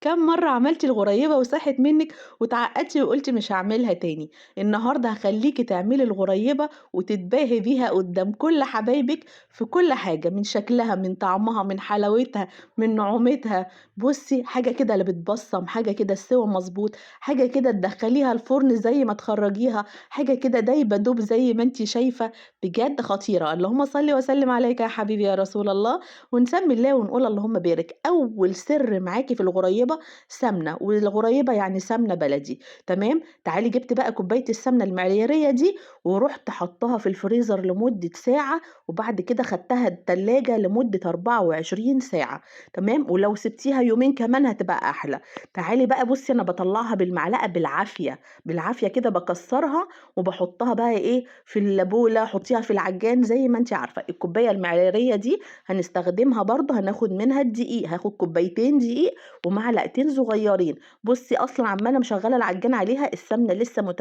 كام مرّة عملتِ الغريبة وساحت منِّك واتعقدتِ وقُلتِ مش هاعملها تاني. النهارده هاخلّيكِ تعملي الغريبة وتتباهي بيها قدّام كل حبايبِك في كل حاجة، من شكلها، من طعمها، من حلاوتها، من نعومتها. بُصّي، حاجة كده لا بتبصّم، حاجة كده السِوَى مضبوط، حاجة كده تدخّليها الفرن زي ما تخرّجيها، حاجة كده دايبة دوب زي ما أنتِ شايفة، بجد خطيرة. اللهم صل وسلِّم عليك يا حبيبي يا رسول الله، ونسمّي الله ونقول اللهم بارك. أول سر معاكِ في الغريبة سمنة، والغريبة يعني سمنة بلدي، تمام. تعالي جبت بقى كوباية السمنة المعيارية دي، ورُحت حاطاها في الفريزر لمدة ساعة، وبعد كده خدتها التلاجة لمدة 24 ساعة، تمام. ولو سِبتيها يومين كمان هتبقى أحلى. تعالي بقى بُصّي أنا باطلّعها بالمعلقة بالعافية، بالعافية كده باكسّرها وباحطها بقى إيه في البولة، حطيها في العجان زي ما أنتِ عارفة. الكوباية المعيارية دي هنستخدمها برضه، هناخد منها الدقيق، هاخد كوبايتين دقيق ومعلقتين صغيرين. بُصّي أصلًا عمّالة مشغّلة العجّان عليها، السمنة لسه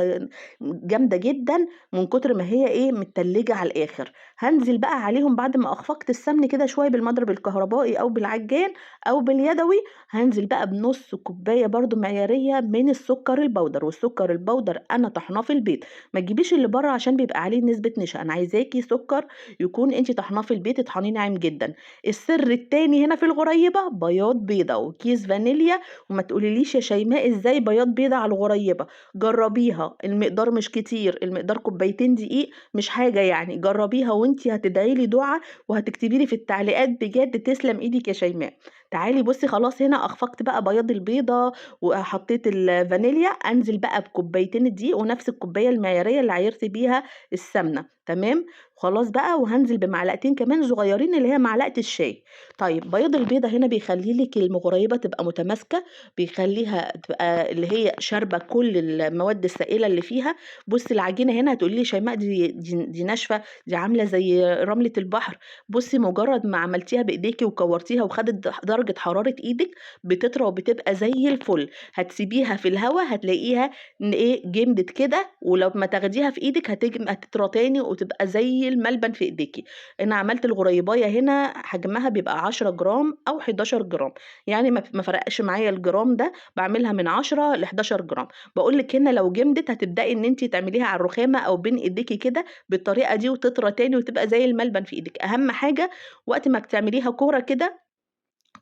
جامدة جدًا من كتر ما هي إيه، متلّجة على الآخر. هانزل بقى عليهم بعد ما أخفقت السمن كده شوية بالمضرب الكهربائي أو بالعجّان أو باليدوي، هانزل بقى بنُص كوباية برضه معيارية من السكر البودر، والسكر البودر أنا طحناه في البيت. ما تجيبيش اللي برّه عشان بيبقى عليه نسبة نشا، أنا عايزاكِ سكر يكون أنتِ طحناه في البيت، اطحنيه ناعم جدًا. السر التاني هنا في الغريبة بياض بيضة وكيس فانيليا. وما تقوليليش يا شيماء إزاي بياض بيضة على الغريبة، جرّبيها، المقدار مش كتير، المقدار كوبايتين دقيق مش حاجة يعني. جرّبيها وأنتِ هتدعي لي دُعا وهتكتبي لي في التعليقات بجد تسلم إيدِك يا شيماء. تعالي بُصّي خلاص هنا أخفقت بقى بياض البيضة وحطيت الفانيليا، أنزل بقى بكوبايتين الدقيق ونفس الكوباية المعيارية اللي عايرتِ بيها السمنة، تمام. خلاص بقى وهانزل بمعلقتين كمان صغيّرين اللي هي معلقة الشاي. طيب بياض البيضة هنا بيخلّي لِك المغريبة تبقى متماسكة، بيخلّيها تبقى اللي هي شاربة كل المواد السائلة اللي فيها. بُصّي العجينة هنا هتقولي لي شيماء دي ناشفة، دي عاملة زي رملة البحر. بُصّي مجرّد ما عملتيها بإيديكِ وكوّرتيها وخدت درجة حرارة إيدِك، بتطرى وبتبقى زي الفل. هتسيبيها في الهوا هتلاقيها إن إيه، جمدت كده، ولمّا تاخديها في إيدِك هتطرى تاني وتبقى زي الملبن في إيديكِ. أنا عملت الغريباية هنا حجمها بيبقى 10 جرام أو 11 جرام، يعني ما فرقش معايا الجرام ده، باعملها من 10 ل11 جرام. باقول لِك هنا لو جمدت هتبدئي إن أنتِ تعمليها على الرخامة أو بين إيديكِ كده بالطريقة دي وتطرى تاني وتبقى زي الملبن في إيدِك. أهم حاجة وقت ما تعمليها كورة كده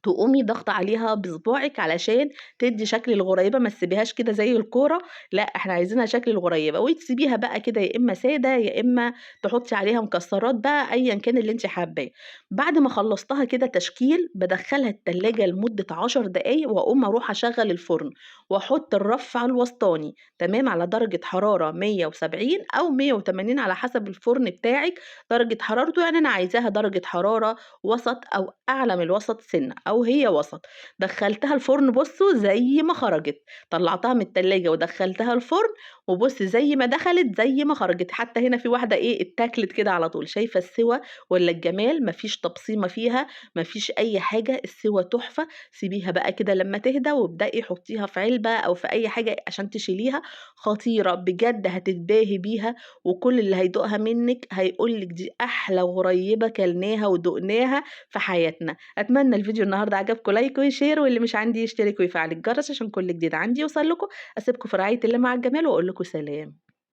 تقومي ضاغطة عليها بصباعِك علشان تدّي شكل الغريبة، ما تسيبيهاش كده زي الكورة، لأ إحنا عايزينها شكل الغريبة. وتسيبيها بقى كده يا إما سادة، يا إما تحطّي عليها مكسرات بقى أيًا كان اللي أنتِ حاباه. بعد ما خلّصتها كده تشكيل، بادخّلها التلاجة لمدة 10 دقايق وأقوم أروح أشغّل الفرن، وأحط الرف على الوسطاني، تمام، على درجة حرارة 170 أو 180 على حسب الفرن بتاعِك درجة حرارته. يعني أنا عايزاها درجة حرارة وسط أو أعلى من الوسط سِنّة أو هي وسط. دخّلتها الفرن بُصّوا زي ما خرجت، طلّعتها من التلاجة ودخّلتها الفرن، وبُصّي زي ما دخلت زي ما خرجت. حتى هنا في واحدة إيه اتاكلت كده على طول. شايفة السِوَى والّا الجمال؟ ما فيش تبصيمة فيها، ما فيش أي حاجة، السِوَى تحفة. سيبيها بقى كده لمّا تهدى وابدئي حطّيها في علبة أو في أي حاجة عشان تشيليها. خطيرة بجد هتتباهي بيها، وكل اللي هيدوقها منِّك هيقول لِك دي أحلى غريبة كلناها ودُقناها في حياتنا. أتمنى الفيديو النهارده عجبكم لايك وشير، واللي مش عندي يشترك ويفعل الجرس عشان كل جديد عندي يوصل لكم. أسيبكم في رعاية الله مع الجمال وأقول لكم سلام.